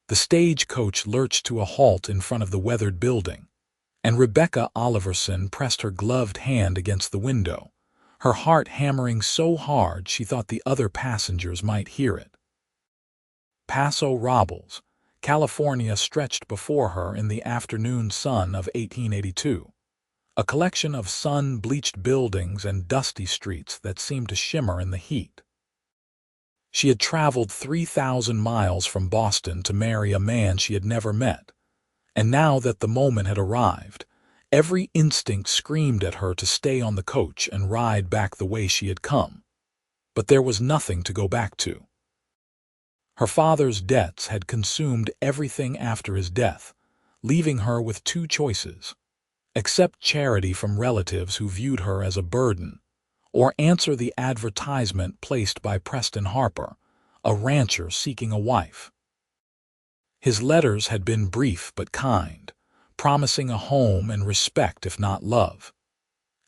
The stagecoach lurched to a halt in front of the weathered building, and Rebecca Oliverson pressed her gloved hand against the window, her heart hammering so hard she thought the other passengers might hear it. Paso Robles, California stretched before her in the afternoon sun of 1882, a collection of sun-bleached buildings and dusty streets that seemed to shimmer in the heat. She had traveled 3,000 miles from Boston to marry a man she had never met, and now that the moment had arrived, every instinct screamed at her to stay on the coach and ride back the way she had come. But there was nothing to go back to. Her father's debts had consumed everything after his death, leaving her with two choices: accept charity from relatives who viewed her as a burden, or answer the advertisement placed by Preston Harper, a rancher seeking a wife. His letters had been brief but kind, promising a home and respect if not love.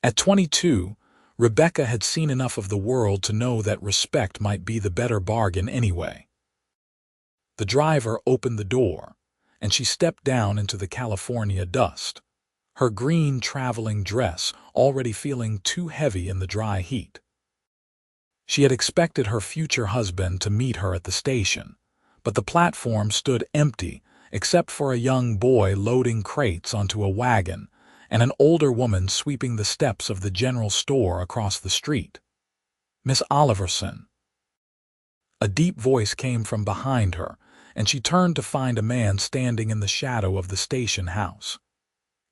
At 22, Rebecca had seen enough of the world to know that respect might be the better bargain anyway. The driver opened the door, and she stepped down into the California dust, her green traveling dress already feeling too heavy in the dry heat. She had expected her future husband to meet her at the station, but the platform stood empty except for a young boy loading crates onto a wagon and an older woman sweeping the steps of the general store across the street. "Miss Oliverson." A deep voice came from behind her, and she turned to find a man standing in the shadow of the station house.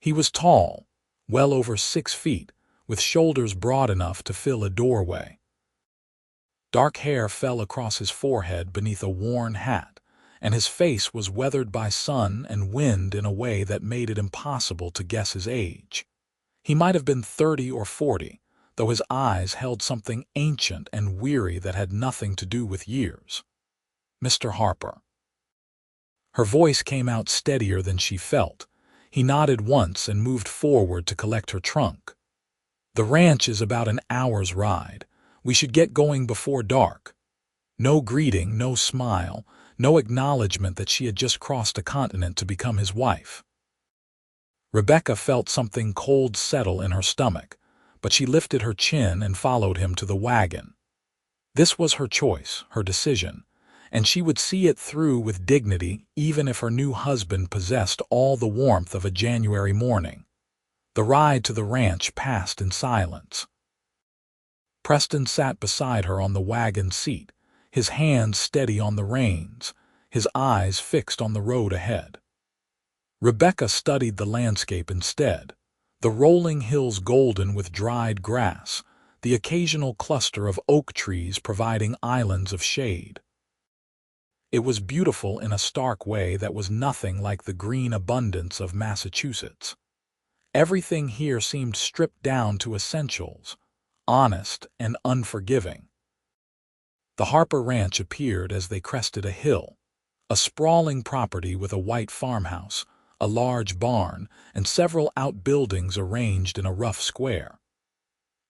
He was tall, well over 6 feet, with shoulders broad enough to fill a doorway. Dark hair fell across his forehead beneath a worn hat, and his face was weathered by sun and wind in a way that made it impossible to guess his age. He might have been 30 or 40, though his eyes held something ancient and weary that had nothing to do with years. "Mr. Harper." Her voice came out steadier than she felt. He nodded once and moved forward to collect her trunk. "The ranch is about an hour's ride. We should get going before dark." No greeting, no smile, no acknowledgement that she had just crossed a continent to become his wife. Rebecca felt something cold settle in her stomach, but she lifted her chin and followed him to the wagon. This was her choice, her decision, and she would see it through with dignity even if her new husband possessed all the warmth of a January morning. The ride to the ranch passed in silence. Preston sat beside her on the wagon seat, his hands steady on the reins, his eyes fixed on the road ahead. Rebecca studied the landscape instead, the rolling hills golden with dried grass, the occasional cluster of oak trees providing islands of shade. It was beautiful in a stark way that was nothing like the green abundance of Massachusetts. Everything here seemed stripped down to essentials, honest and unforgiving. The Harper Ranch appeared as they crested a hill, a sprawling property with a white farmhouse, a large barn, and several outbuildings arranged in a rough square.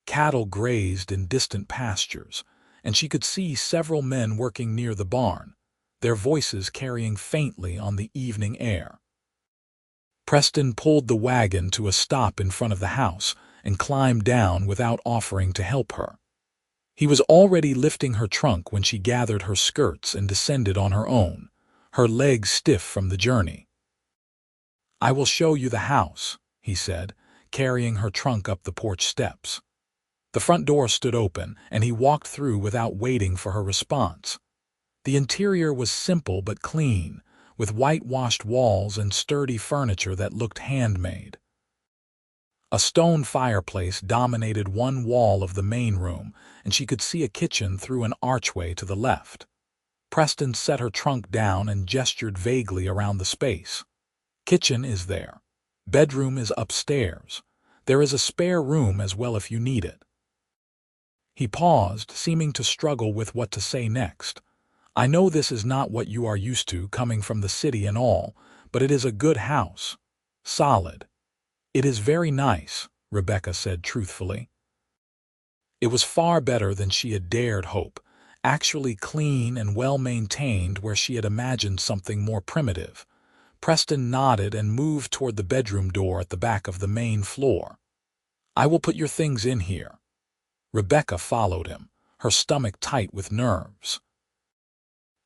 Cattle grazed in distant pastures, and she could see several men working near the barn, their voices carrying faintly on the evening air. Preston pulled the wagon to a stop in front of the house and climbed down without offering to help her. He was already lifting her trunk when she gathered her skirts and descended on her own, her legs stiff from the journey. "I will show you the house," he said, carrying her trunk up the porch steps. The front door stood open, and he walked through without waiting for her response. The interior was simple but clean, with whitewashed walls and sturdy furniture that looked handmade. A stone fireplace dominated one wall of the main room, and she could see a kitchen through an archway to the left. Preston set her trunk down and gestured vaguely around the space. "Kitchen is there. Bedroom is upstairs. There is a spare room as well if you need it." He paused, seeming to struggle with what to say next. "I know this is not what you are used to coming from the city and all, but it is a good house. Solid." "It is very nice," Rebecca said truthfully. It was far better than she had dared hope, actually clean and well-maintained where she had imagined something more primitive. Preston nodded and moved toward the bedroom door at the back of the main floor. "I will put your things in here." Rebecca followed him, her stomach tight with nerves.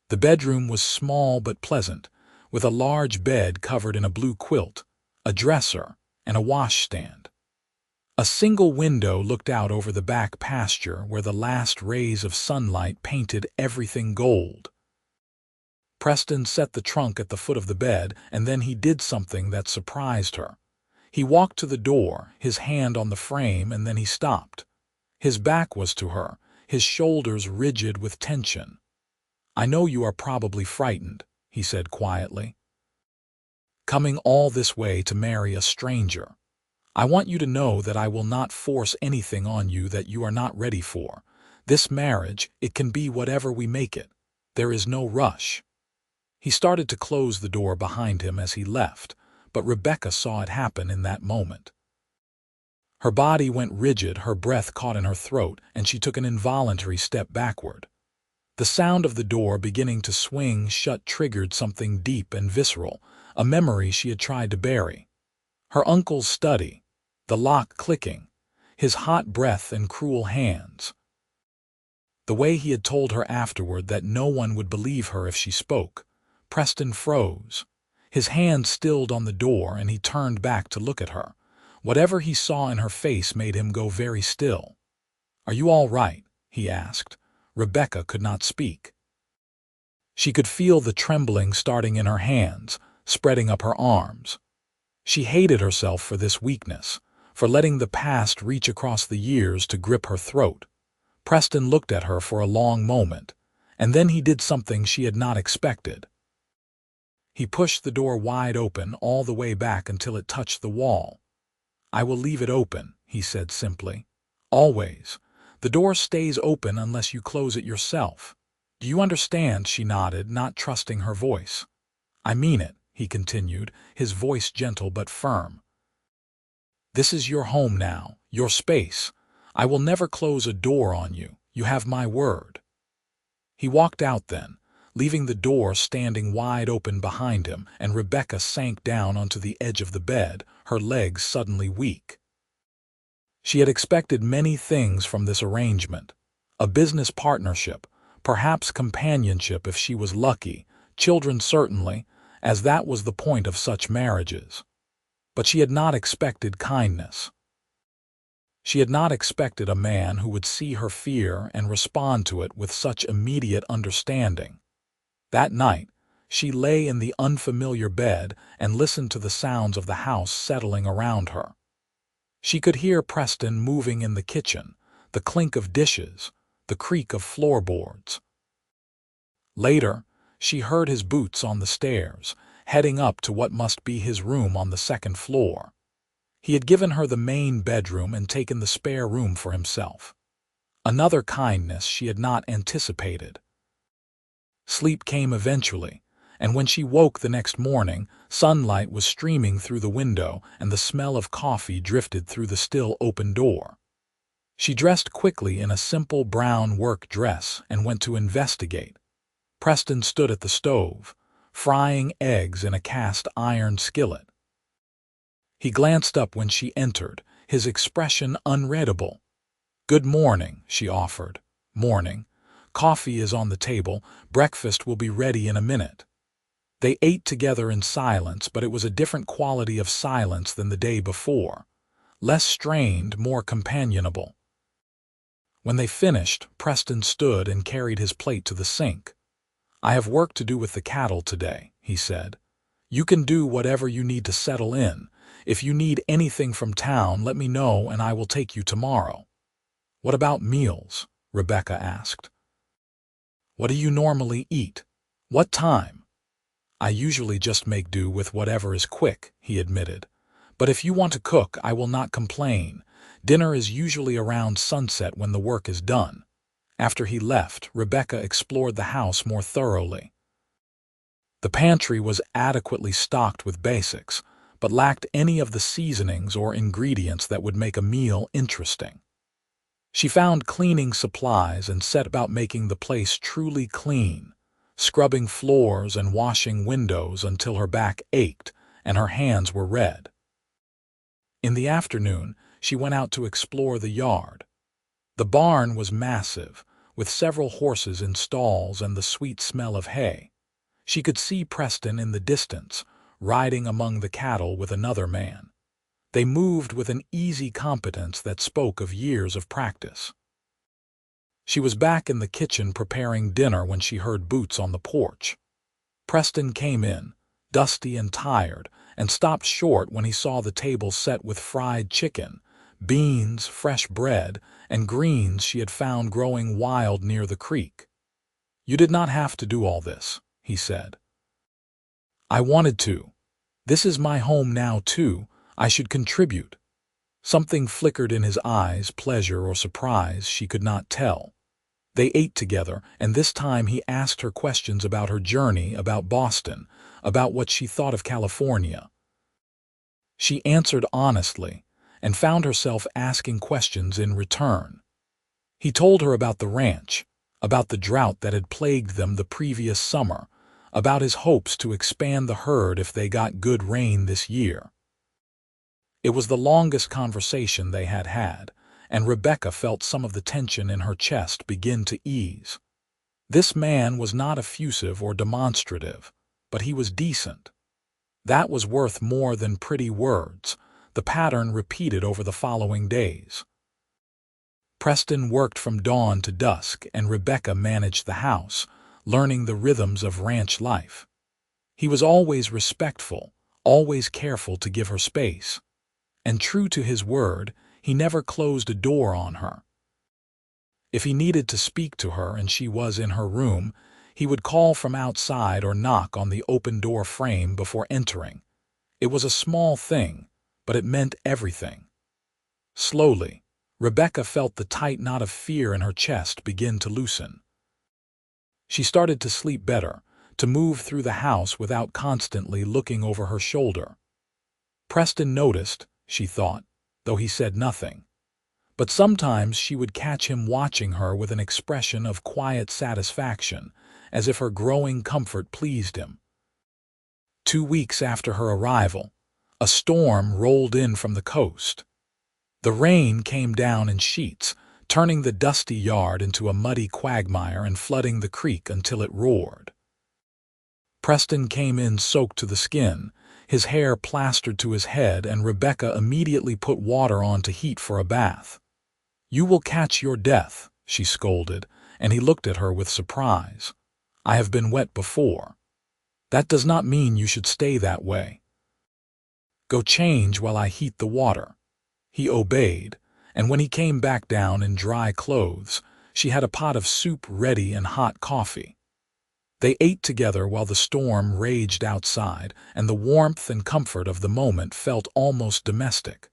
The bedroom was small but pleasant, with a large bed covered in a blue quilt, a dresser, and a washstand. A single window looked out over the back pasture where the last rays of sunlight painted everything gold. Preston set the trunk at the foot of the bed, and then he did something that surprised her. He walked to the door, his hand on the frame, and then he stopped. His back was to her, his shoulders rigid with tension. "I know you are probably frightened," he said quietly. "Coming all this way to marry a stranger. I want you to know that I will not force anything on you that you are not ready for. This marriage, it can be whatever we make it. There is no rush." He started to close the door behind him as he left, but Rebecca saw it happen in that moment. Her body went rigid, her breath caught in her throat, and she took an involuntary step backward. The sound of the door beginning to swing shut triggered something deep and visceral, a memory she had tried to bury. Her uncle's study, the lock clicking, his hot breath and cruel hands. The way he had told her afterward that no one would believe her if she spoke. Preston froze. His hand stilled on the door, and he turned back to look at her. Whatever he saw in her face made him go very still. "Are you all right?" he asked. Rebecca could not speak. She could feel the trembling starting in her hands, spreading up her arms. She hated herself for this weakness, for letting the past reach across the years to grip her throat. Preston looked at her for a long moment, and then he did something she had not expected. He pushed the door wide open all the way back until it touched the wall. "I will leave it open," he said simply. "Always. The door stays open unless you close it yourself. Do you understand?" She nodded, not trusting her voice. "I mean it," he continued, his voice gentle but firm. "This is your home now, your space. I will never close a door on you. You have my word." He walked out then, leaving the door standing wide open behind him, and Rebecca sank down onto the edge of the bed, her legs suddenly weak. She had expected many things from this arrangement. A business partnership, perhaps companionship if she was lucky, children certainly, as that was the point of such marriages. But she had not expected kindness. She had not expected a man who would see her fear and respond to it with such immediate understanding. That night, she lay in the unfamiliar bed and listened to the sounds of the house settling around her. She could hear Preston moving in the kitchen, the clink of dishes, the creak of floorboards. Later, she heard his boots on the stairs, heading up to what must be his room on the second floor. He had given her the main bedroom and taken the spare room for himself. Another kindness she had not anticipated. Sleep came eventually, and when she woke the next morning, sunlight was streaming through the window and the smell of coffee drifted through the still open door. She dressed quickly in a simple brown work dress and went to investigate. Preston stood at the stove, frying eggs in a cast-iron skillet. He glanced up when she entered, his expression unreadable. "Good morning," she offered. "Morning. Coffee is on the table. Breakfast will be ready in a minute." They ate together in silence, but it was a different quality of silence than the day before. Less strained, more companionable. When they finished, Preston stood and carried his plate to the sink. "I have work to do with the cattle today," he said. "You can do whatever you need to settle in. If you need anything from town, let me know and I will take you tomorrow." "What about meals?" Rebecca asked. "What do you normally eat? What time?" "I usually just make do with whatever is quick," he admitted. "But if you want to cook, I will not complain. Dinner is usually around sunset when the work is done." After he left, Rebecca explored the house more thoroughly. The pantry was adequately stocked with basics, but lacked any of the seasonings or ingredients that would make a meal interesting. She found cleaning supplies and set about making the place truly clean, scrubbing floors and washing windows until her back ached and her hands were red. In the afternoon, she went out to explore the yard. The barn was massive, with several horses in stalls and the sweet smell of hay. She could see Preston in the distance, riding among the cattle with another man. They moved with an easy competence that spoke of years of practice. She was back in the kitchen preparing dinner when she heard boots on the porch. Preston came in, dusty and tired, and stopped short when he saw the table set with fried chicken, beans, fresh bread, and greens she had found growing wild near the creek. "You did not have to do all this," he said. "I wanted to. This is my home now, too. I should contribute." Something flickered in his eyes, pleasure or surprise, she could not tell. They ate together, and this time he asked her questions about her journey, about Boston, about what she thought of California. She answered honestly, and found herself asking questions in return. He told her about the ranch, about the drought that had plagued them the previous summer, about his hopes to expand the herd if they got good rain this year. It was the longest conversation they had had, and Rebecca felt some of the tension in her chest begin to ease. This man was not effusive or demonstrative, but he was decent. That was worth more than pretty words. The pattern repeated over the following days. Preston worked from dawn to dusk, and Rebecca managed the house, learning the rhythms of ranch life. He was always respectful, always careful to give her space. And true to his word, he never closed a door on her. If he needed to speak to her and she was in her room, he would call from outside or knock on the open door frame before entering. It was a small thing, but it meant everything. Slowly, Rebecca felt the tight knot of fear in her chest begin to loosen. She started to sleep better, to move through the house without constantly looking over her shoulder. Preston noticed, she thought, though he said nothing. But sometimes she would catch him watching her with an expression of quiet satisfaction, as if her growing comfort pleased him. 2 weeks after her arrival, a storm rolled in from the coast. The rain came down in sheets, turning the dusty yard into a muddy quagmire and flooding the creek until it roared. Preston came in soaked to the skin, his hair plastered to his head, and Rebecca immediately put water on to heat for a bath. "You will catch your death," she scolded, and he looked at her with surprise. "I have been wet before." "That does not mean you should stay that way." "Go change while I heat the water." He obeyed, and when he came back down in dry clothes, she had a pot of soup ready and hot coffee. They ate together while the storm raged outside, and the warmth and comfort of the moment felt almost domestic.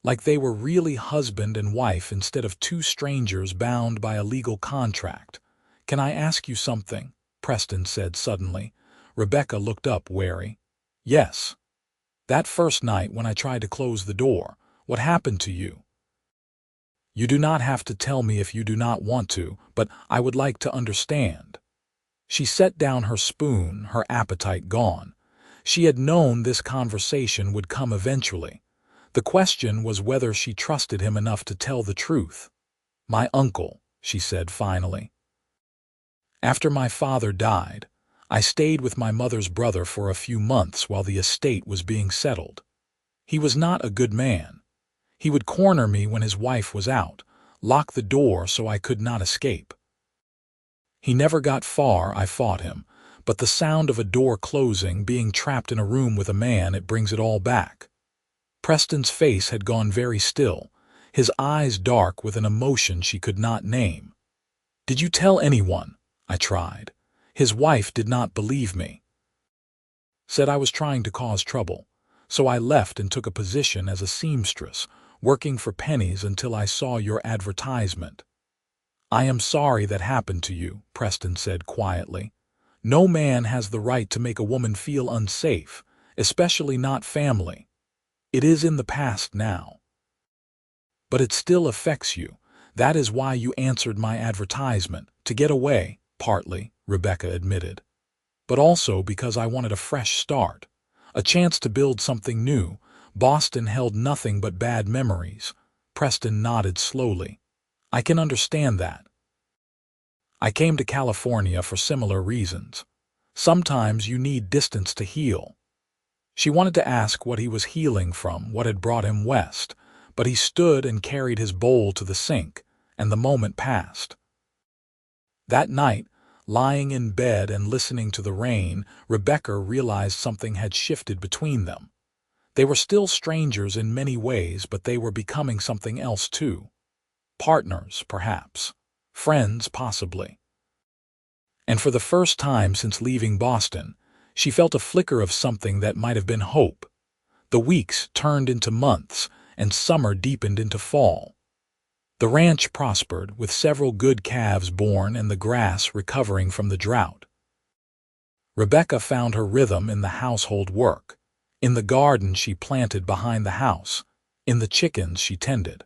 Like they were really husband and wife instead of two strangers bound by a legal contract. "Can I ask you something?" Preston said suddenly. Rebecca looked up, wary. "Yes." "That first night when I tried to close the door, what happened to you?" "You do not have to tell me if you do not want to, but I would like to understand." She set down her spoon, her appetite gone. She had known this conversation would come eventually. The question was whether she trusted him enough to tell the truth. "My uncle," she said finally. "After my father died, I stayed with my mother's brother for a few months while the estate was being settled. He was not a good man. He would corner me when his wife was out, lock the door so I could not escape. He never got far. I fought him, but the sound of a door closing, being trapped in a room with a man, it brings it all back." Preston's face had gone very still, his eyes dark with an emotion she could not name. "Did you tell anyone?" I tried. "His wife did not believe me. Said I was trying to cause trouble. So I left and took a position as a seamstress, working for pennies until I saw your advertisement." "I am sorry that happened to you," Preston said quietly. "No man has the right to make a woman feel unsafe, especially not family. It is in the past now." But it still affects you. That is why you answered my advertisement, to get away, partly, Rebecca admitted. But also because I wanted a fresh start, a chance to build something new. Boston held nothing but bad memories. Preston nodded slowly. I can understand that. I came to California for similar reasons. Sometimes you need distance to heal. She wanted to ask what he was healing from, what had brought him west, but he stood and carried his bowl to the sink, and the moment passed. That night, lying in bed and listening to the rain, Rebecca realized something had shifted between them. They were still strangers in many ways, but they were becoming something else too. Partners, perhaps. Friends, possibly. And for the first time since leaving Boston, she felt a flicker of something that might have been hope. The weeks turned into months, and summer deepened into fall. The ranch prospered, with several good calves born and the grass recovering from the drought. Rebecca found her rhythm in the household work, in the garden she planted behind the house, in the chickens she tended.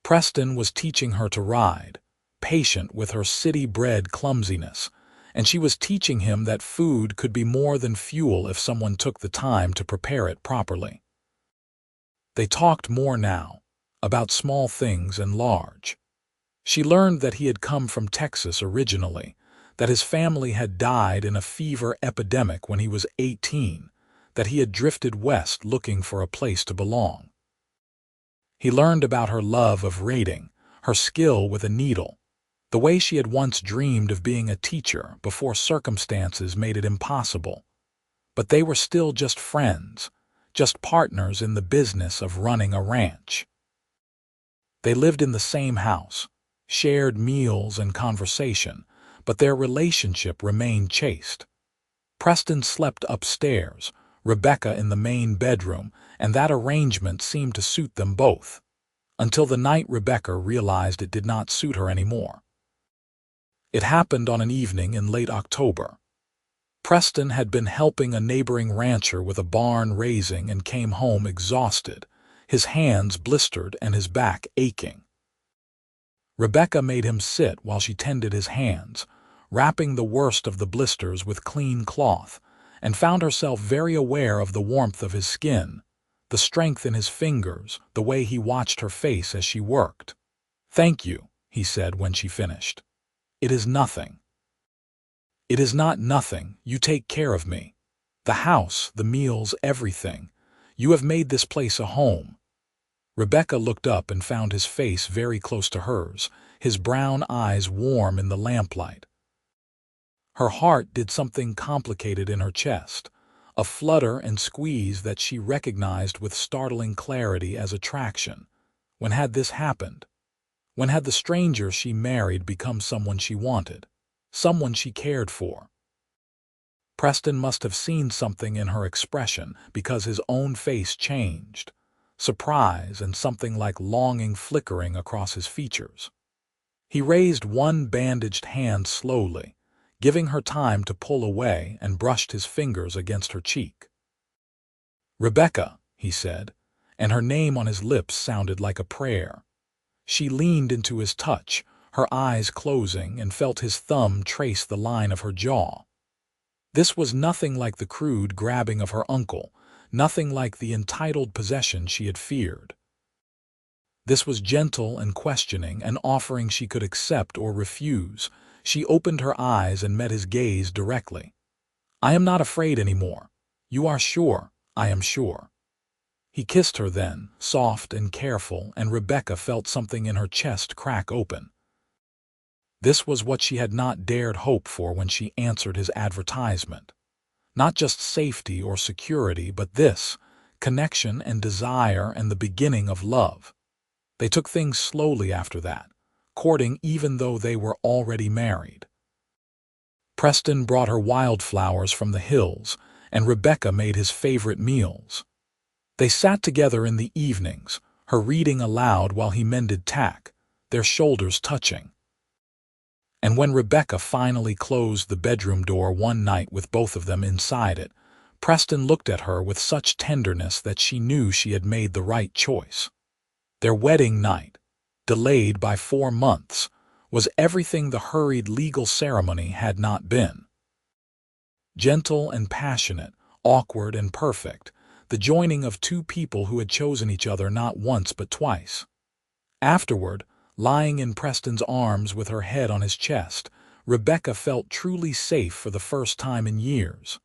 Preston was teaching her to ride, patient with her city-bred clumsiness, and she was teaching him that food could be more than fuel if someone took the time to prepare it properly. They talked more now, about small things and large. She learned that he had come from Texas originally, that his family had died in a fever epidemic when he was 18, that he had drifted west looking for a place to belong. He learned about her love of raiding, her skill with a needle, the way she had once dreamed of being a teacher before circumstances made it impossible. But they were still just friends, just partners in the business of running a ranch. They lived in the same house, shared meals and conversation, but their relationship remained chaste. Preston slept upstairs, Rebecca in the main bedroom, and that arrangement seemed to suit them both, until the night Rebecca realized it did not suit her anymore. It happened on an evening in late October. Preston had been helping a neighboring rancher with a barn raising and came home exhausted, his hands blistered and his back aching. Rebecca made him sit while she tended his hands, wrapping the worst of the blisters with clean cloth, and found herself very aware of the warmth of his skin, the strength in his fingers, the way he watched her face as she worked. "Thank you," he said when she finished. "It is nothing." "It is not nothing. You take care of me. The house, the meals, everything. You have made this place a home." Rebecca looked up and found his face very close to hers, his brown eyes warm in the lamplight. Her heart did something complicated in her chest, a flutter and squeeze that she recognized with startling clarity as attraction. When had this happened? When had the stranger she married become someone she wanted, someone she cared for? Preston must have seen something in her expression because his own face changed, surprise and something like longing flickering across his features. He raised one bandaged hand slowly, giving her time to pull away, and brushed his fingers against her cheek. "Rebecca," he said, and her name on his lips sounded like a prayer. She leaned into his touch, her eyes closing, and felt his thumb trace the line of her jaw. This was nothing like the crude grabbing of her uncle, nothing like the entitled possession she had feared. This was gentle and questioning, an offering she could accept or refuse. She opened her eyes and met his gaze directly. "I am not afraid anymore. You are sure?" "I am sure." He kissed her then, soft and careful, and Rebecca felt something in her chest crack open. This was what she had not dared hope for when she answered his advertisement. Not just safety or security, but this, connection and desire and the beginning of love. They took things slowly after that, courting even though they were already married. Preston brought her wildflowers from the hills, and Rebecca made his favorite meals. They sat together in the evenings, her reading aloud while he mended tack, their shoulders touching. And when Rebecca finally closed the bedroom door one night with both of them inside it, Preston looked at her with such tenderness that she knew she had made the right choice. Their wedding night, delayed by 4 months, was everything the hurried legal ceremony had not been. Gentle and passionate, awkward and perfect, the joining of two people who had chosen each other not once but twice. Afterward, lying in Preston's arms with her head on his chest, Rebecca felt truly safe for the first time in years.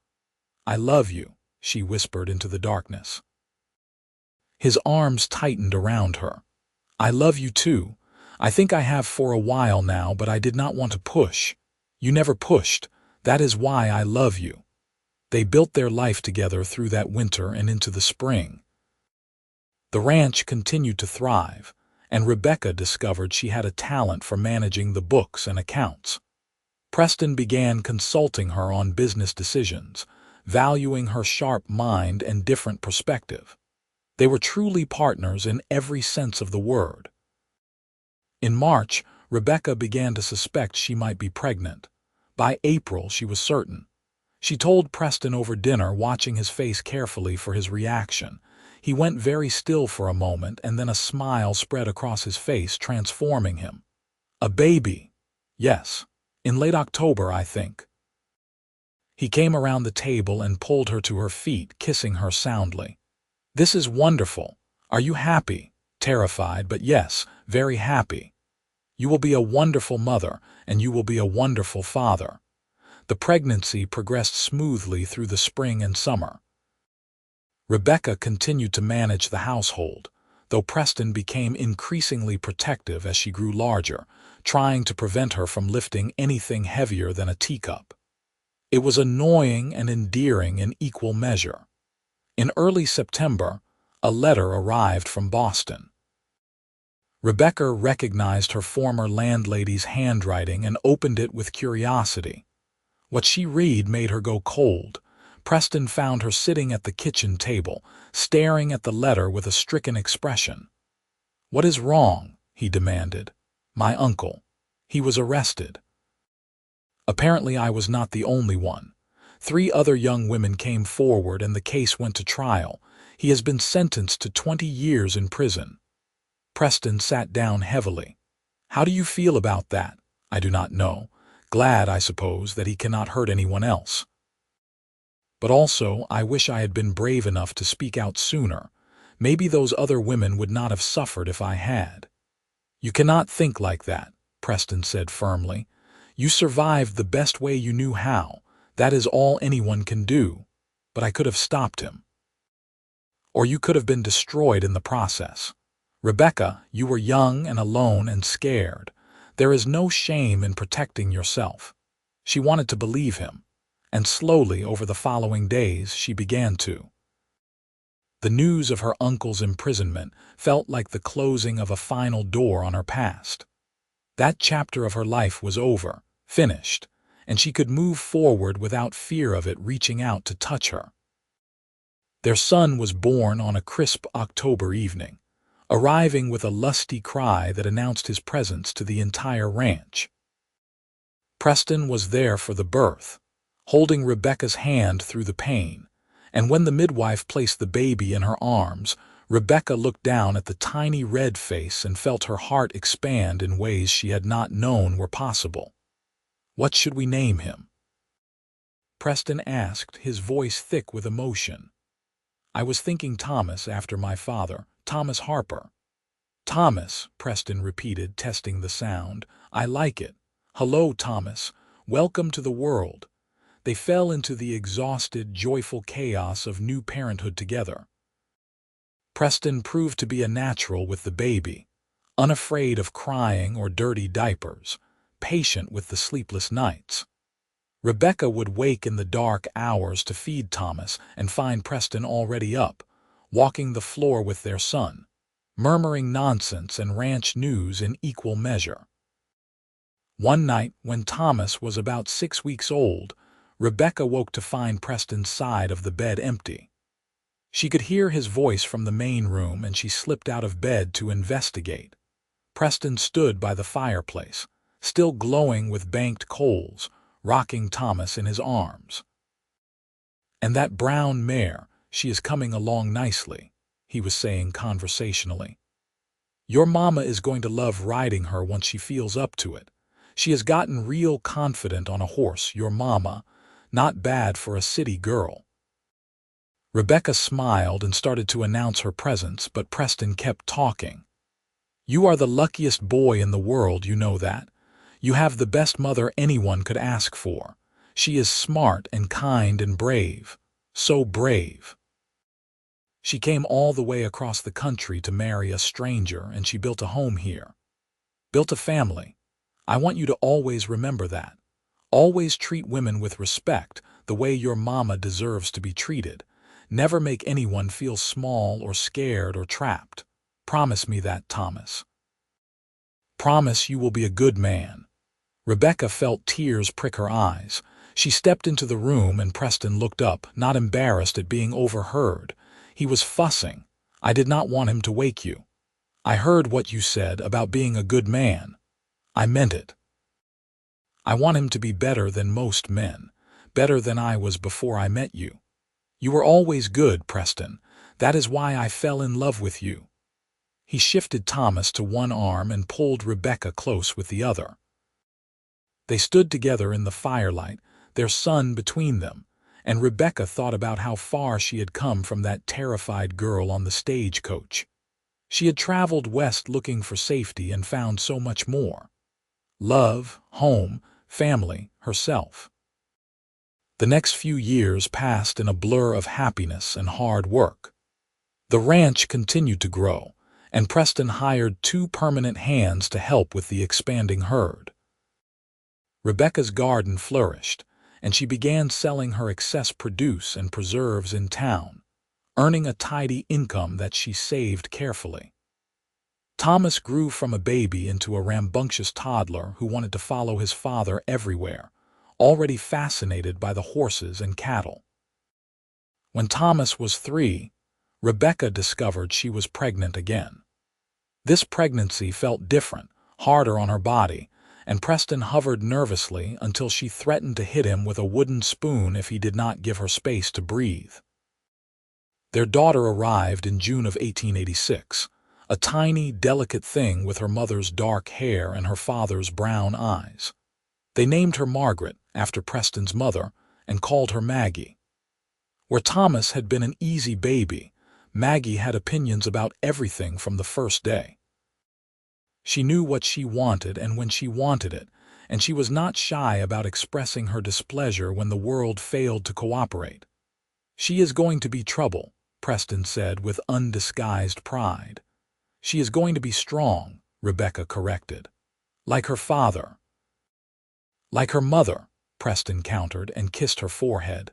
"I love you," she whispered into the darkness. His arms tightened around her. "I love you too. I think I have for a while now, but I did not want to push. You never pushed. That is why I love you." They built their life together through that winter and into the spring. The ranch continued to thrive, and Rebecca discovered she had a talent for managing the books and accounts. Preston began consulting her on business decisions, valuing her sharp mind and different perspective. They were truly partners in every sense of the word. In March, Rebecca began to suspect she might be pregnant. By April, she was certain. She told Preston over dinner, watching his face carefully for his reaction. He went very still for a moment, and then a smile spread across his face, transforming him. "A baby." "Yes. In late October, I think." He came around the table and pulled her to her feet, kissing her soundly. "This is wonderful. Are you happy?" "Terrified, but yes, very happy." "You will be a wonderful mother, and you will be a wonderful father." The pregnancy progressed smoothly through the spring and summer. Rebecca continued to manage the household, though Preston became increasingly protective as she grew larger, trying to prevent her from lifting anything heavier than a teacup. It was annoying and endearing in equal measure. In early September, a letter arrived from Boston. Rebecca recognized her former landlady's handwriting and opened it with curiosity. What she read made her go cold. Preston found her sitting at the kitchen table, staring at the letter with a stricken expression. "What is wrong?" he demanded. "My uncle. He was arrested." Apparently I was not the only one. 3 other young women came forward and the case went to trial. He has been sentenced to 20 years in prison. Preston sat down heavily. "How do you feel about that?" "I do not know. Glad, I suppose, that he cannot hurt anyone else. But also, I wish I had been brave enough to speak out sooner. Maybe those other women would not have suffered if I had." "You cannot think like that," Preston said firmly. "You survived the best way you knew how. That is all anyone can do. But I could have stopped him. Or you could have been destroyed in the process. Rebecca, you were young and alone and scared. There is no shame in protecting yourself." She wanted to believe him, and slowly over the following days she began to. The news of her uncle's imprisonment felt like the closing of a final door on her past. That chapter of her life was over, finished, and she could move forward without fear of it reaching out to touch her. Their son was born on a crisp October evening, arriving with a lusty cry that announced his presence to the entire ranch. Preston was there for the birth, holding Rebecca's hand through the pain, and when the midwife placed the baby in her arms, Rebecca looked down at the tiny red face and felt her heart expand in ways she had not known were possible. "What should we name him?" Preston asked, his voice thick with emotion. "I was thinking Thomas after my father, Thomas Harper." "Thomas," Preston repeated, testing the sound. "I like it. Hello, Thomas. Welcome to the world." They fell into the exhausted, joyful chaos of new parenthood together. Preston proved to be a natural with the baby, unafraid of crying or dirty diapers, patient with the sleepless nights. Rebecca would wake in the dark hours to feed Thomas and find Preston already up, walking the floor with their son, murmuring nonsense and ranch news in equal measure. One night, when Thomas was about 6 weeks old, Rebecca woke to find Preston's side of the bed empty. She could hear his voice from the main room and she slipped out of bed to investigate. Preston stood by the fireplace, still glowing with banked coals, rocking Thomas in his arms. "And that brown mare, she is coming along nicely," he was saying conversationally. Your mama is going to love riding her once she feels up to it. She has gotten real confident on a horse, your mama. Not bad for a city girl." Rebecca smiled and started to announce her presence, but Preston kept talking. "You are the luckiest boy in the world, you know that. You have the best mother anyone could ask for. She is smart and kind and brave. So brave. She came all the way across the country to marry a stranger, and she built a home here. Built a family. I want you to always remember that. Always treat women with respect, the way your mama deserves to be treated. Never make anyone feel small or scared or trapped. Promise me that, Thomas. Promise you will be a good man." Rebecca felt tears prick her eyes. She stepped into the room and Preston looked up, not embarrassed at being overheard. He was fussing. "I did not want him to wake you. I heard what you said about being a good man. I meant it. I want him to be better than most men, better than I was before I met you. You were always good, Preston. That is why I fell in love with you." He shifted Thomas to one arm and pulled Rebecca close with the other. They stood together in the firelight, their son between them, and Rebecca thought about how far she had come from that terrified girl on the stagecoach. She had traveled west looking for safety and found so much more. Love, home, family, herself. The next few years passed in a blur of happiness and hard work. The ranch continued to grow, and Preston hired 2 permanent hands to help with the expanding herd. Rebecca's garden flourished, and she began selling her excess produce and preserves in town, earning a tidy income that she saved carefully. Thomas grew from a baby into a rambunctious toddler who wanted to follow his father everywhere, already fascinated by the horses and cattle. When Thomas was 3, Rebecca discovered she was pregnant again. This pregnancy felt different, harder on her body, and Preston hovered nervously until she threatened to hit him with a wooden spoon if he did not give her space to breathe. Their daughter arrived in June of 1886, a tiny, delicate thing with her mother's dark hair and her father's brown eyes. They named her Margaret, after Preston's mother, and called her Maggie. Where Thomas had been an easy baby, Maggie had opinions about everything from the first day. She knew what she wanted and when she wanted it, and she was not shy about expressing her displeasure when the world failed to cooperate. "She is going to be trouble," Preston said with undisguised pride. "She is going to be strong," Rebecca corrected. "Like her father." "Like her mother," Preston countered and kissed her forehead.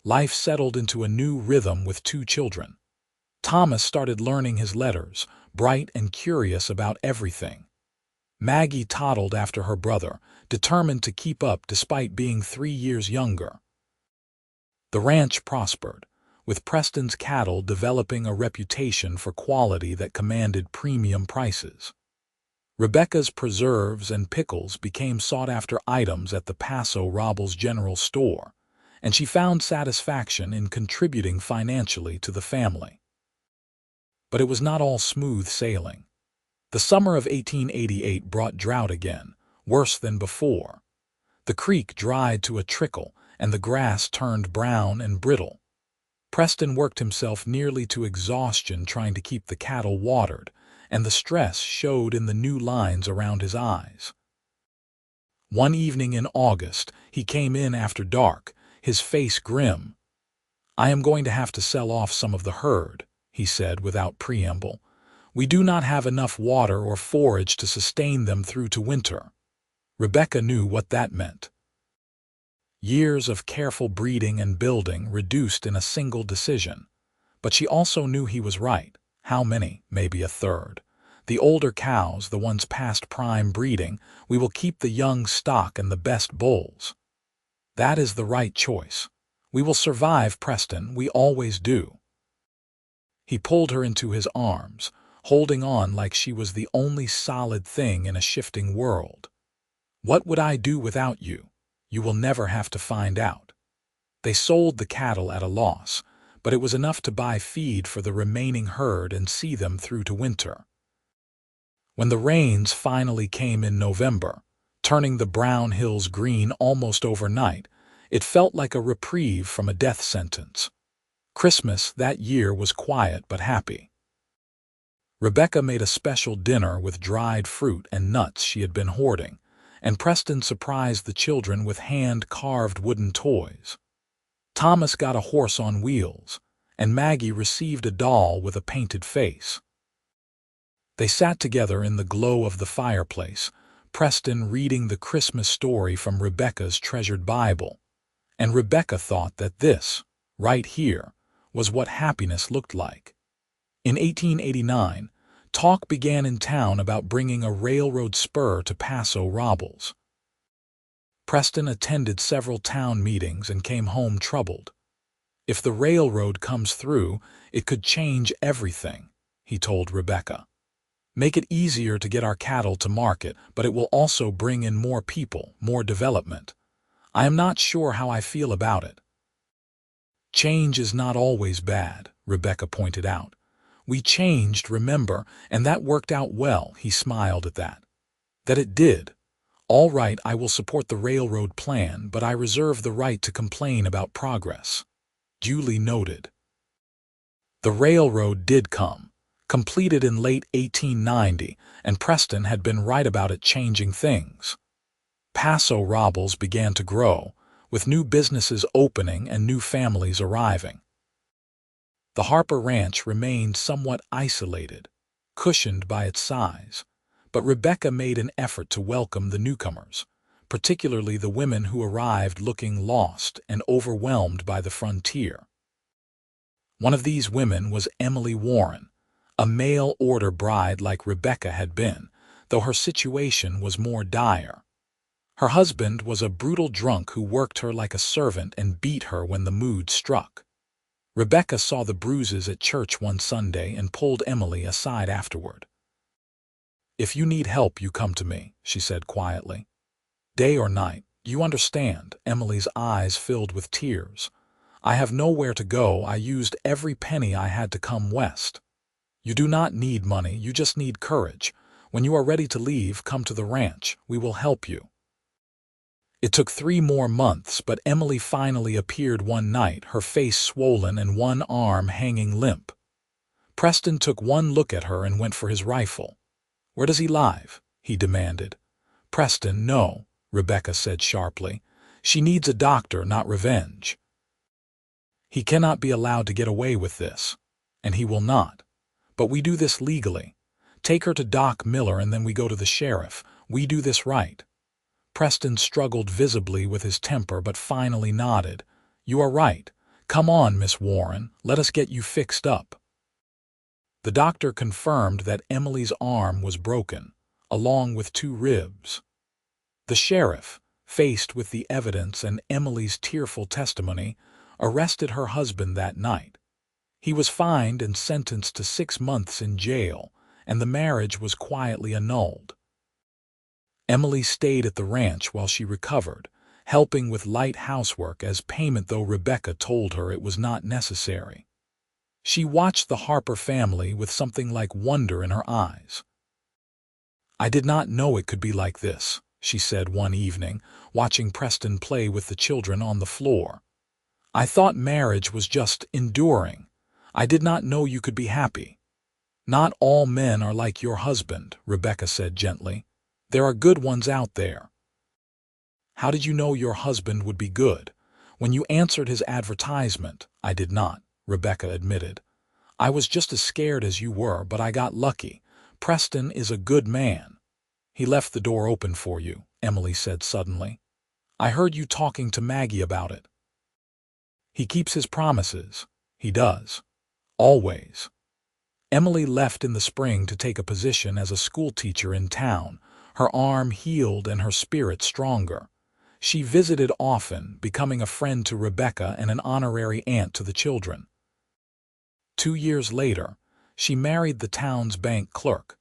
Life settled into a new rhythm with 2 children. Thomas started learning his letters, bright and curious about everything. Maggie toddled after her brother, determined to keep up despite being 3 years younger. The ranch prospered, with Preston's cattle developing a reputation for quality that commanded premium prices. Rebecca's preserves and pickles became sought-after items at the Paso Robles General Store, and she found satisfaction in contributing financially to the family. But it was not all smooth sailing. The summer of 1888 brought drought again, worse than before. The creek dried to a trickle, and the grass turned brown and brittle. Preston worked himself nearly to exhaustion trying to keep the cattle watered, and the stress showed in the new lines around his eyes. One evening in August, he came in after dark, his face grim. "I am going to have to sell off some of the herd," he said without preamble. "We do not have enough water or forage to sustain them through to winter." Rebecca knew what that meant. Years of careful breeding and building reduced in a single decision. But she also knew he was right. How many? Maybe a third. The older cows, the ones past prime breeding, we will keep the young stock and the best bulls. That is the right choice. We will survive, Preston, we always do. He pulled her into his arms, holding on like she was the only solid thing in a shifting world. "What would I do without you? You will never have to find out." They sold the cattle at a loss, but it was enough to buy feed for the remaining herd and see them through to winter. When the rains finally came in November, turning the brown hills green almost overnight, it felt like a reprieve from a death sentence. Christmas that year was quiet but happy. Rebecca made a special dinner with dried fruit and nuts she had been hoarding, and Preston surprised the children with hand-carved wooden toys. Thomas got a horse on wheels, and Maggie received a doll with a painted face. They sat together in the glow of the fireplace, Preston reading the Christmas story from Rebecca's treasured Bible, and Rebecca thought that this, right here, was what happiness looked like. In 1889, talk began in town about bringing a railroad spur to Paso Robles. Preston attended several town meetings and came home troubled. If the railroad comes through, it could change everything, he told Rebecca. Make it easier to get our cattle to market, but it will also bring in more people, more development. I am not sure how I feel about it. Change is not always bad, Rebecca pointed out. We changed, remember, and that worked out well, he smiled at that. That it did. All right, I will support the railroad plan, but I reserve the right to complain about progress. Julie noted. The railroad did come, completed in late 1890, and Preston had been right about it changing things. Paso Robles began to grow, with new businesses opening and new families arriving. The Harper Ranch remained somewhat isolated, cushioned by its size, but Rebecca made an effort to welcome the newcomers, particularly the women who arrived looking lost and overwhelmed by the frontier. One of these women was Emily Warren, a mail-order bride like Rebecca had been, though her situation was more dire. Her husband was a brutal drunk who worked her like a servant and beat her when the mood struck. Rebecca saw the bruises at church one Sunday and pulled Emily aside afterward. If you need help, you come to me, she said quietly. Day or night, you understand, Emily's eyes filled with tears. I have nowhere to go. I used every penny I had to come west. You do not need money, you just need courage. When you are ready to leave, come to the ranch. We will help you. It took 3 more months, but Emily finally appeared one night, her face swollen and one arm hanging limp. Preston took one look at her and went for his rifle. Where does he live? He demanded. Preston, no, Rebecca said sharply. She needs a doctor, not revenge. He cannot be allowed to get away with this, and he will not. But we do this legally. Take her to Doc Miller and then we go to the sheriff. We do this right. Preston struggled visibly with his temper but finally nodded. You are right. Come on, Miss Warren, let us get you fixed up. The doctor confirmed that Emily's arm was broken, along with 2 ribs. The sheriff, faced with the evidence and Emily's tearful testimony, arrested her husband that night. He was fined and sentenced to 6 months in jail, and the marriage was quietly annulled. Emily stayed at the ranch while she recovered, helping with light housework as payment, though Rebecca told her it was not necessary. She watched the Harper family with something like wonder in her eyes. I did not know it could be like this, she said one evening, watching Preston play with the children on the floor. I thought marriage was just enduring. I did not know you could be happy. Not all men are like your husband, Rebecca said gently. There are good ones out there. How did you know your husband would be good? When you answered his advertisement, I did not, Rebecca admitted. I was just as scared as you were, but I got lucky. Preston is a good man. He left the door open for you, Emily said suddenly. I heard you talking to Maggie about it. He keeps his promises. He does. Always. Emily left in the spring to take a position as a schoolteacher in town, her arm healed and her spirit stronger. She visited often, becoming a friend to Rebecca and an honorary aunt to the children. 2 years later, she married the town's bank clerk,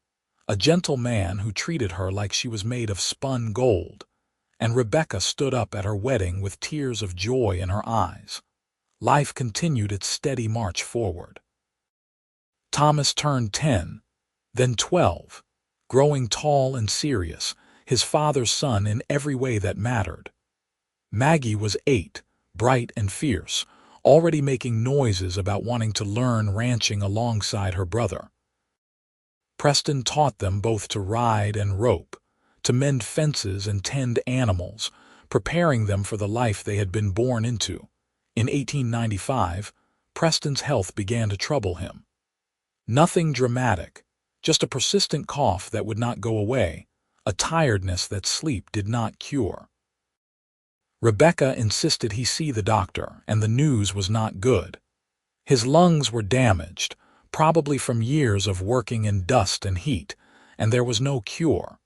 a gentle man who treated her like she was made of spun gold, and Rebecca stood up at her wedding with tears of joy in her eyes. Life continued its steady march forward. Thomas turned 10, then 12. growing tall and serious, his father's son in every way that mattered. Maggie was 8, bright and fierce, already making noises about wanting to learn ranching alongside her brother. Preston taught them both to ride and rope, to mend fences and tend animals, preparing them for the life they had been born into. In 1895, Preston's health began to trouble him. Nothing dramatic, just a persistent cough that would not go away, a tiredness that sleep did not cure. Rebecca insisted he see the doctor, and the news was not good. His lungs were damaged, probably from years of working in dust and heat, and there was no cure.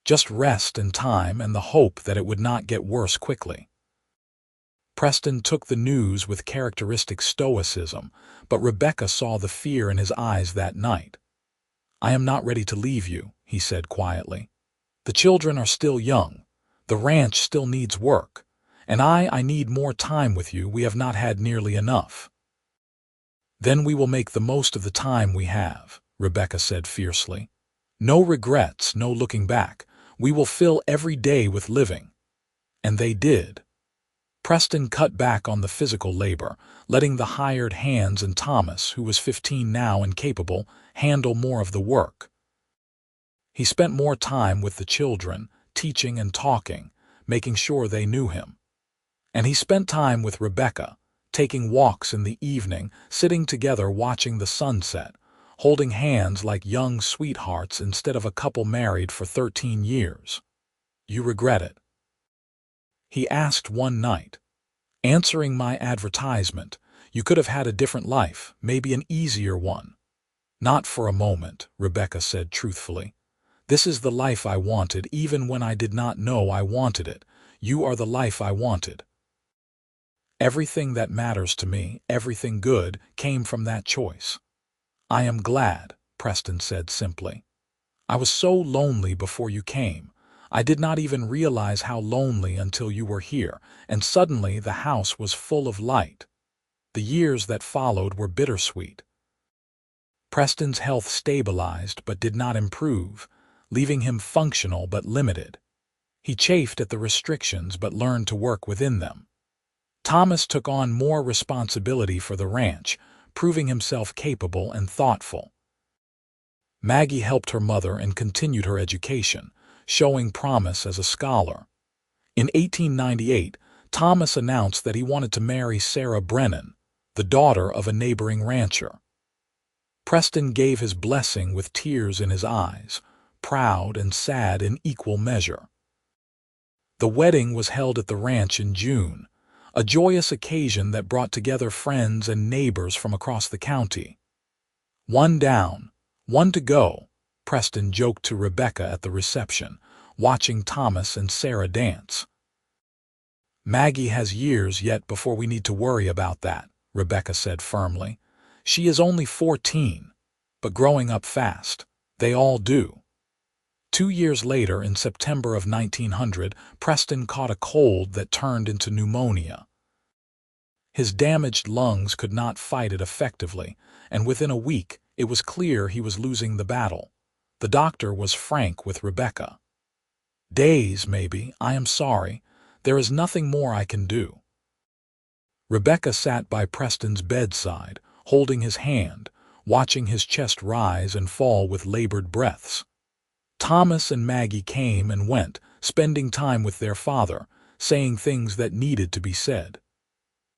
Just rest and time and the hope that it would not get worse quickly. Preston took the news with characteristic stoicism, but Rebecca saw the fear in his eyes that night. "I am not ready to leave you," he said quietly. "The children are still young. The ranch still needs work. And I need more time with you. We have not had nearly enough." "Then we will make the most of the time we have," Rebecca said fiercely. "No regrets, no looking back. We will fill every day with living." And they did. Preston cut back on the physical labor, letting the hired hands and Thomas, who was 15 now and capable, handle more of the work. He spent more time with the children, teaching and talking, making sure they knew him. And he spent time with Rebecca, taking walks in the evening, sitting together watching the sunset, holding hands like young sweethearts instead of a couple married for 13 years. "You regret it?" he asked one night. "Answering my advertisement, you could have had a different life, maybe an easier one." "Not for a moment," Rebecca said truthfully. "This is the life I wanted, even when I did not know I wanted it. You are the life I wanted. Everything that matters to me, everything good, came from that choice." "I am glad," Preston said simply. "I was so lonely before you came. I did not even realize how lonely until you were here, and suddenly the house was full of light." The years that followed were bittersweet. Preston's health stabilized but did not improve, leaving him functional but limited. He chafed at the restrictions but learned to work within them. Thomas took on more responsibility for the ranch, proving himself capable and thoughtful. Maggie helped her mother and continued her education, showing promise as a scholar. In 1898, Thomas announced that he wanted to marry Sarah Brennan, the daughter of a neighboring rancher. Preston gave his blessing with tears in his eyes, proud and sad in equal measure. The wedding was held at the ranch in June, a joyous occasion that brought together friends and neighbors from across the county. "One down, one to go," Preston joked to Rebecca at the reception, watching Thomas and Sarah dance. "Maggie has years yet before we need to worry about that," Rebecca said firmly. "She is only 14, but growing up fast. They all do." 2 years later, in September of 1900, Preston caught a cold that turned into pneumonia. His damaged lungs could not fight it effectively, and within a week it was clear he was losing the battle. The doctor was frank with Rebecca. "Days, maybe. I am sorry. There is nothing more I can do." Rebecca sat by Preston's bedside, holding his hand, watching his chest rise and fall with labored breaths. Thomas and Maggie came and went, spending time with their father, saying things that needed to be said.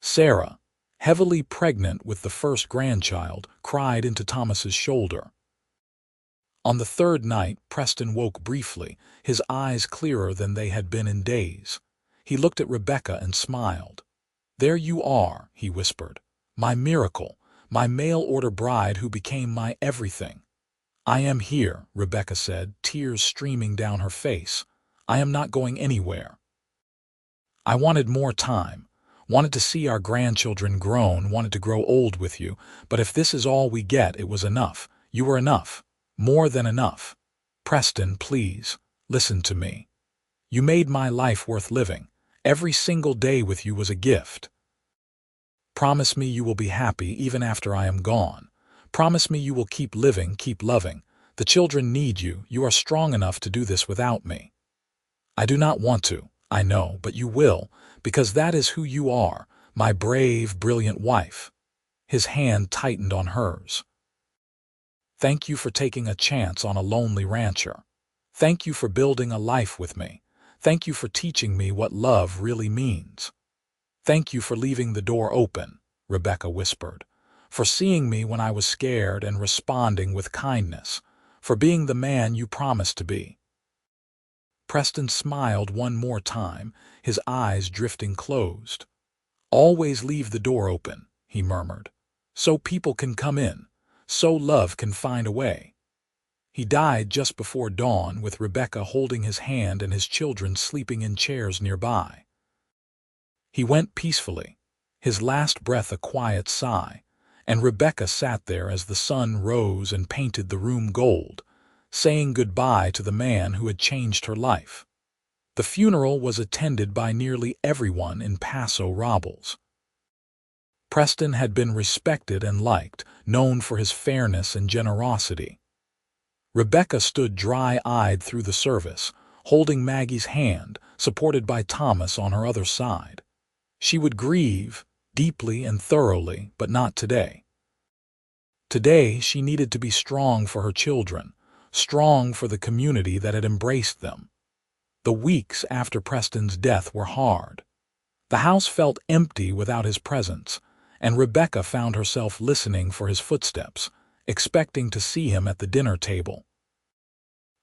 Sarah, heavily pregnant with the first grandchild, cried into Thomas's shoulder. On the third night, Preston woke briefly, his eyes clearer than they had been in days. He looked at Rebecca and smiled. "There you are," he whispered. "My miracle, my mail-order bride who became my everything." "I am here," Rebecca said, tears streaming down her face. "I am not going anywhere. I wanted more time, wanted to see our grandchildren grown, wanted to grow old with you, but if this is all we get, it was enough. You were enough. More than enough. Preston, please, listen to me. You made my life worth living. Every single day with you was a gift. Promise me you will be happy even after I am gone. Promise me you will keep living, keep loving. The children need you. You are strong enough to do this without me. I do not want to, I know, but you will, because that is who you are, my brave, brilliant wife. His hand tightened on hers. Thank you for taking a chance on a lonely rancher. Thank you for building a life with me. Thank you for teaching me what love really means. Thank you for leaving the door open, Rebecca whispered, for seeing me when I was scared and responding with kindness, for being the man you promised to be. Preston smiled one more time, his eyes drifting closed. Always leave the door open, he murmured, so people can come in, so love can find a way. He died just before dawn, with Rebecca holding his hand and his children sleeping in chairs nearby. He went peacefully, his last breath a quiet sigh, and Rebecca sat there as the sun rose and painted the room gold, saying goodbye to the man who had changed her life. The funeral was attended by nearly everyone in Paso Robles. Preston had been respected and liked, known for his fairness and generosity. Rebecca stood dry-eyed through the service, holding Maggie's hand, supported by Thomas on her other side. She would grieve, deeply and thoroughly, but not today. Today she needed to be strong for her children, strong for the community that had embraced them. The weeks after Preston's death were hard. The house felt empty without his presence, and Rebecca found herself listening for his footsteps, expecting to see him at the dinner table.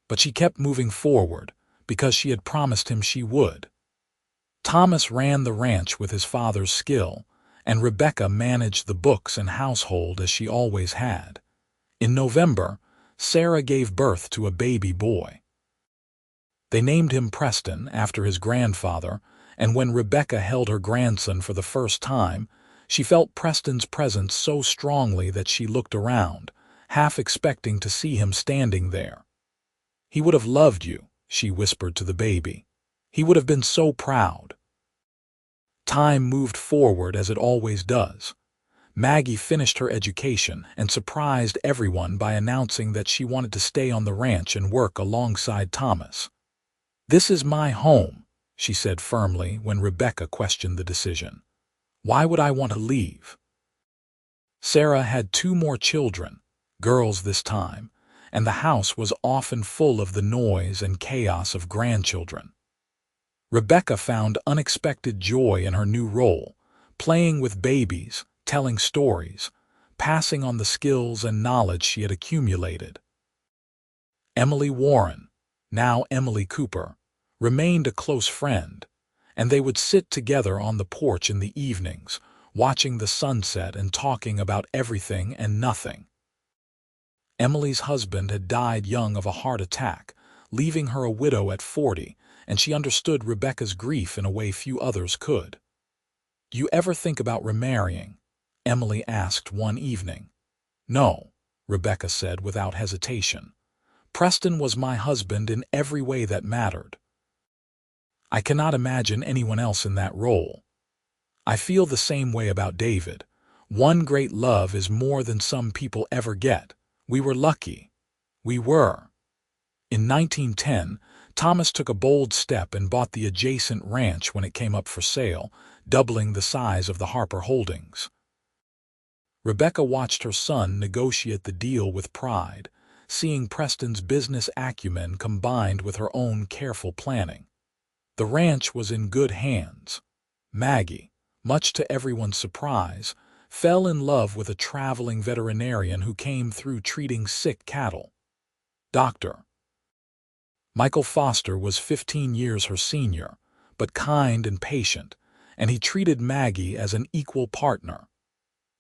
But she kept moving forward, because she had promised him she would. Thomas ran the ranch with his father's skill, and Rebecca managed the books and household as she always had. In November, Sarah gave birth to a baby boy. They named him Preston after his grandfather, and when Rebecca held her grandson for the first time, she felt Preston's presence so strongly that she looked around, half expecting to see him standing there. "He would have loved you," she whispered to the baby. "He would have been so proud." Time moved forward as it always does. Maggie finished her education and surprised everyone by announcing that she wanted to stay on the ranch and work alongside Thomas. "This is my home," she said firmly when Rebecca questioned the decision. "Why would I want to leave?" Sarah had 2 more children, girls this time, and the house was often full of the noise and chaos of grandchildren. Rebecca found unexpected joy in her new role, playing with babies, telling stories, passing on the skills and knowledge she had accumulated. Emily Warren, now Emily Cooper, remained a close friend, and they would sit together on the porch in the evenings, watching the sunset and talking about everything and nothing. Emily's husband had died young of a heart attack, leaving her a widow at 40, and she understood Rebecca's grief in a way few others could. "Do you ever think about remarrying?" Emily asked one evening. "No," Rebecca said without hesitation. "Preston was my husband in every way that mattered. I cannot imagine anyone else in that role. I feel the same way about David. One great love is more than some people ever get. We were lucky. We were." In 1910, Thomas took a bold step and bought the adjacent ranch when it came up for sale, doubling the size of the Harper holdings. Rebecca watched her son negotiate the deal with pride, seeing Preston's business acumen combined with her own careful planning. The ranch was in good hands. Maggie, much to everyone's surprise, fell in love with a traveling veterinarian who came through treating sick cattle. Dr. Michael Foster was 15 years her senior, but kind and patient, and he treated Maggie as an equal partner.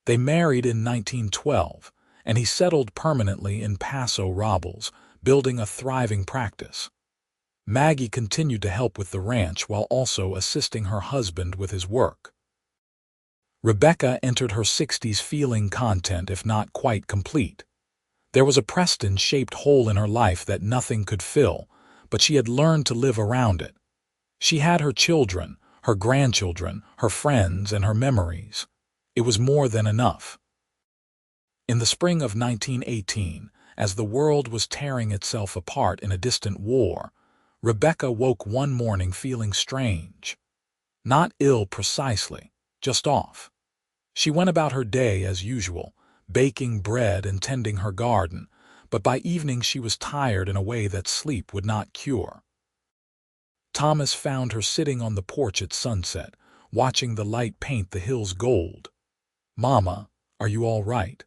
They married in 1912, and he settled permanently in Paso Robles, building a thriving practice. Maggie continued to help with the ranch while also assisting her husband with his work. Rebecca entered her 60s feeling content, if not quite complete. There was a Preston-shaped hole in her life that nothing could fill, but she had learned to live around it. She had her children, her grandchildren, her friends, and her memories. It was more than enough. In the spring of 1918, as the world was tearing itself apart in a distant war, Rebecca woke one morning feeling strange. Not ill precisely, just off. She went about her day as usual, baking bread and tending her garden, but by evening she was tired in a way that sleep would not cure. Thomas found her sitting on the porch at sunset, watching the light paint the hills gold. "Mama, are you all right?"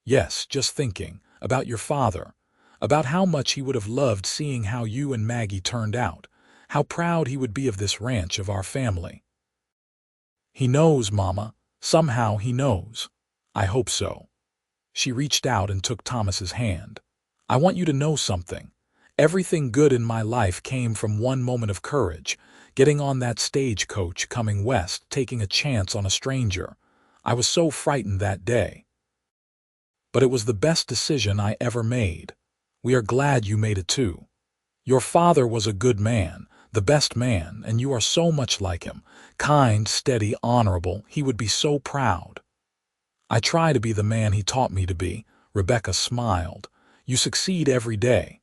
"Yes, just thinking. About your father. About how much he would have loved seeing how you and Maggie turned out. How proud he would be of this ranch of our family." "He knows, Mama. Somehow he knows." "I hope so." She reached out and took Thomas's hand. "I want you to know something. Everything good in my life came from one moment of courage, getting on that stagecoach coming west, taking a chance on a stranger. I was so frightened that day. But it was the best decision I ever made. We are glad you made it too. Your father was a good man, the best man, and you are so much like him. Kind, steady, honorable. He would be so proud." "I try to be the man he taught me to be." Rebecca smiled. "You succeed every day."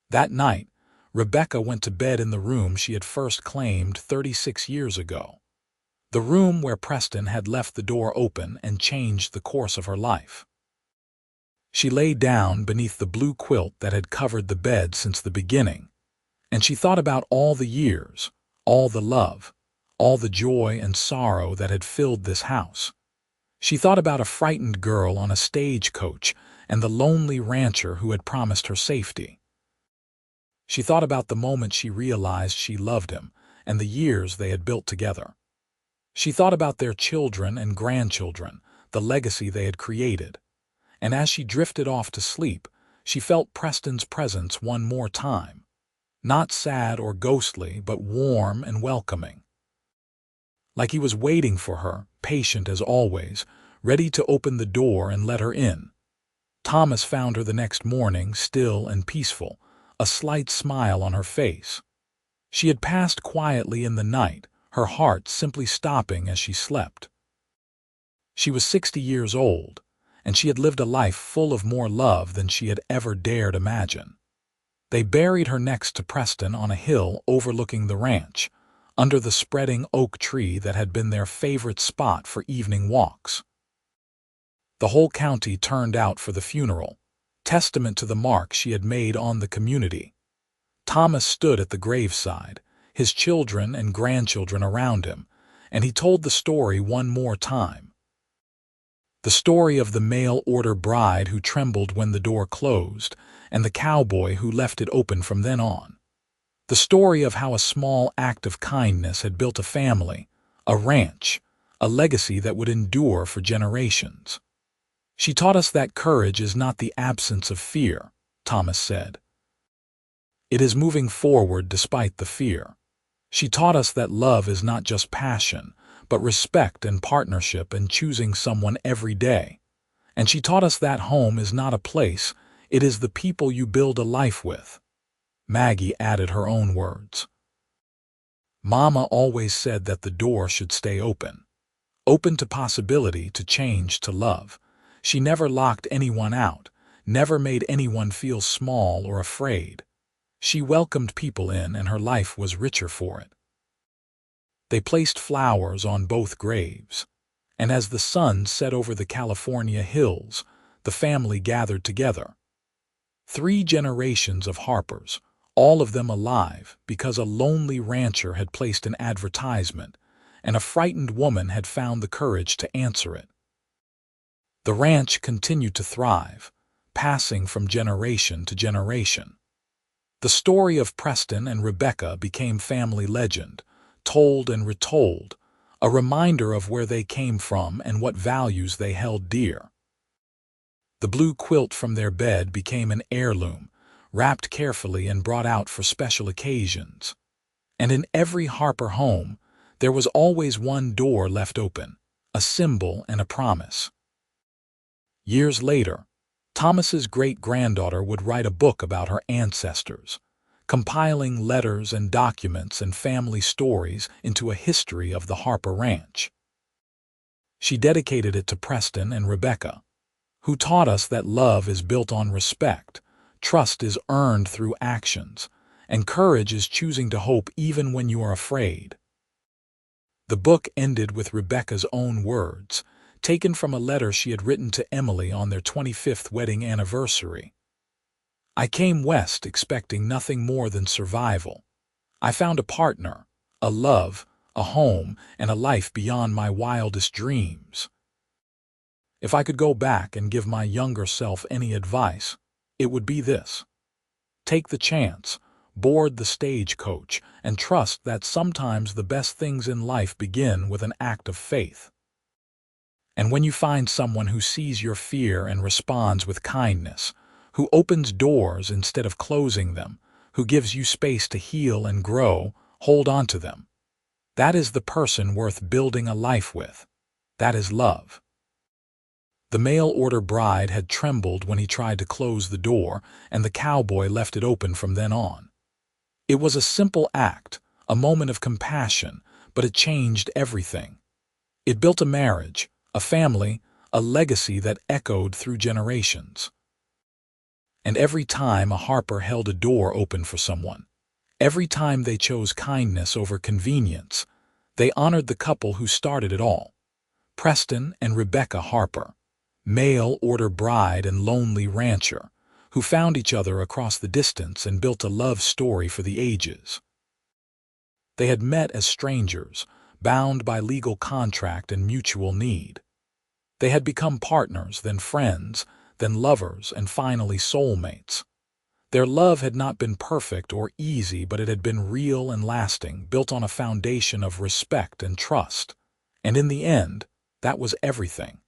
That night, Rebecca went to bed in the room she had first claimed 36 years ago. The room where Preston had left the door open and changed the course of her life. She lay down beneath the blue quilt that had covered the bed since the beginning, and she thought about all the years, all the love, all the joy and sorrow that had filled this house. She thought about a frightened girl on a stagecoach and the lonely rancher who had promised her safety. She thought about the moment she realized she loved him and the years they had built together. She thought about their children and grandchildren, the legacy they had created. And as she drifted off to sleep, she felt Preston's presence one more time. Not sad or ghostly, but warm and welcoming. Like he was waiting for her, patient as always, ready to open the door and let her in. Thomas found her the next morning, still and peaceful, a slight smile on her face. She had passed quietly in the night, her heart simply stopping as she slept. She was 60 years old, and she had lived a life full of more love than she had ever dared imagine. They buried her next to Preston on a hill overlooking the ranch, under the spreading oak tree that had been their favorite spot for evening walks. The whole county turned out for the funeral, testament to the mark she had made on the community. Thomas stood at the graveside, his children and grandchildren around him, and he told the story one more time. The story of the mail-order bride who trembled when the door closed, and the cowboy who left it open from then on. The story of how a small act of kindness had built a family, a ranch, a legacy that would endure for generations. "She taught us that courage is not the absence of fear," Thomas said. "It is moving forward despite the fear. She taught us that love is not just passion, but respect and partnership and choosing someone every day. And she taught us that home is not a place, it is the people you build a life with." Maggie added her own words. "Mama always said that the door should stay open. Open to possibility, to change, to love. She never locked anyone out, never made anyone feel small or afraid. She welcomed people in, and her life was richer for it." They placed flowers on both graves, and as the sun set over the California hills, the family gathered together. 3 generations of Harpers, all of them alive because a lonely rancher had placed an advertisement, and a frightened woman had found the courage to answer it. The ranch continued to thrive, passing from generation to generation. The story of Preston and Rebecca became family legend, told and retold, a reminder of where they came from and what values they held dear. The blue quilt from their bed became an heirloom, wrapped carefully and brought out for special occasions. And in every Harper home, there was always one door left open, a symbol and a promise. Years later, Thomas's great-granddaughter would write a book about her ancestors, compiling letters and documents and family stories into a history of the Harper Ranch. She dedicated it to Preston and Rebecca, who taught us that love is built on respect, trust is earned through actions, and courage is choosing to hope even when you are afraid. The book ended with Rebecca's own words, taken from a letter she had written to Emily on their 25th wedding anniversary. "I came west expecting nothing more than survival. I found a partner, a love, a home, and a life beyond my wildest dreams. If I could go back and give my younger self any advice, it would be this. Take the chance, board the stagecoach, and trust that sometimes the best things in life begin with an act of faith. And when you find someone who sees your fear and responds with kindness, who opens doors instead of closing them, who gives you space to heal and grow, hold on to them. That is the person worth building a life with. That is love." The mail-order bride had trembled when he tried to close the door, and the cowboy left it open from then on. It was a simple act, a moment of compassion, but it changed everything. It built a marriage, a family, a legacy that echoed through generations. And every time a Harper held a door open for someone, every time they chose kindness over convenience, they honored the couple who started it all, Preston and Rebecca Harper, mail-order bride and lonely rancher, who found each other across the distance and built a love story for the ages. They had met as strangers, bound by legal contract and mutual need. They had become partners, then friends, then lovers, and finally soulmates. Their love had not been perfect or easy, but it had been real and lasting, built on a foundation of respect and trust. And in the end, that was everything.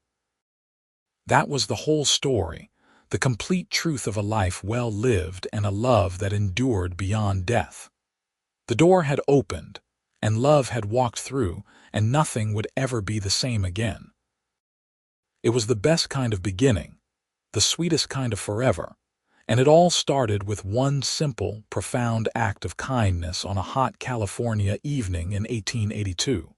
That was the whole story, the complete truth of a life well lived and a love that endured beyond death. The door had opened, and love had walked through, and nothing would ever be the same again. It was the best kind of beginning, the sweetest kind of forever, and it all started with one simple, profound act of kindness on a hot California evening in 1882.